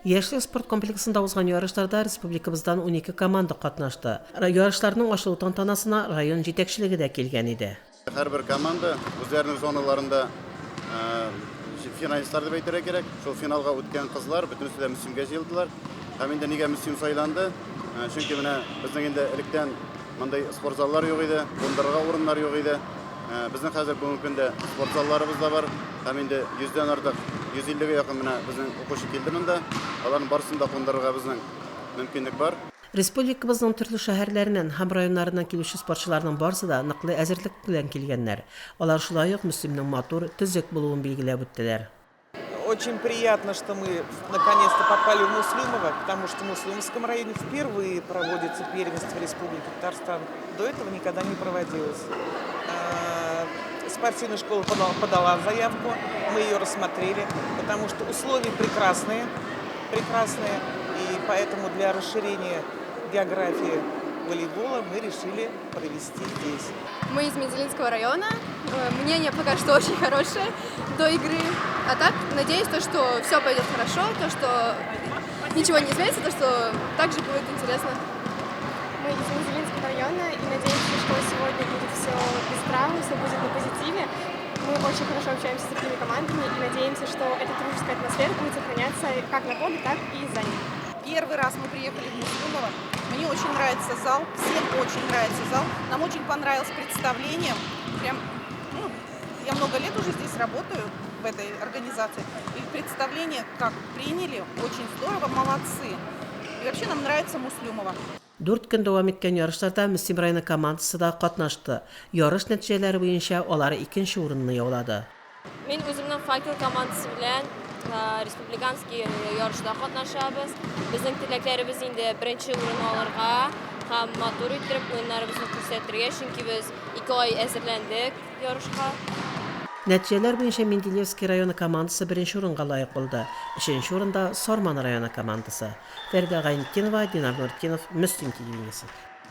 Яшьлек спорт комплексында узган ярышларда республикабыздан 12 команда катнашты. Ярышларның ачылу тантанасына район җитәкчелеге дә килгән иде. Һәрбер команда үзләренең зоналарында финалистлар дип әйтергә кирәк. Шул финалга үткән кызлар бөтенесе дә Мөслимгә җыелдылар. Һәм инде нигә Мөслим сайланды? Чөнки менә безнең инде электән мондай спорт заллар юк иде, кундырырга урыннар юк иде. Безнең хәзер бүгенге көндә спорт залларыбыз да бар. Һәм инде 100дән артык, 150гә якын менә безнең укучы килде монда. Аларның барысын да кундырырга безнең мөмкинлек бар. Республикабызның төрле шәһәрләреннән һәм районнарыннан килүче спортчыларның барысы да ныклы әзерлек белән килгәннәр. Алар шулай ук Мөслимнең матур, төзек булуын билгеләп үттеләр. Очень приятно, что мы наконец-то попали в Муслимово, потому что в Муслимовском районе впервые проводится первенство Республики Татарстан. До этого никогда не проводилось. Спортивная школа подала заявку, мы ее рассмотрели, потому что условия прекрасные, и поэтому для расширения географии волейбола мы решили провести здесь. Мы из Мензелинского района. Мнение пока что очень хорошее до игры. А так, надеюсь, что все пойдет хорошо, что ничего не изменится, что также будет интересно. Мы из Мензелинского района и надеемся, что сегодня будет все без травм, все будет на позитиве. Мы очень хорошо общаемся с другими командами и надеемся, что эта дружеская атмосфера будет сохраняться как на поле, так и за ним. Первый раз мы приехали в Муслимово. Мне очень нравится зал, всем очень нравится зал. Нам очень понравилось представление. Прям, я много лет уже здесь работаю в этой организации. И представление как приняли, очень здорово, молодцы. И вообще нам нравится Муслимово. 4 көн дәвам иткән ярышларда Мөслим районы командасы да катнашты. Ярыш нәтиҗәләре буенча алар 2нче урынны яулады. Мен үземнең факел командасы белән республиканский ярышта катнашабыз. Безнең теләкләребез инде 1нче урын алырга һәм матур итеп уеннарыбызны күрсәтергә, чөнки без 2 ай әзерләндек ярышка. Нәтиҗәләр буенча Менделеевский районы командасы 1нче урынга лаек булды. 3нче урында Сорман районы командасы. Фәридә Гайнетдинова, Динар Нуртдинов, Мөслим телевидениесе.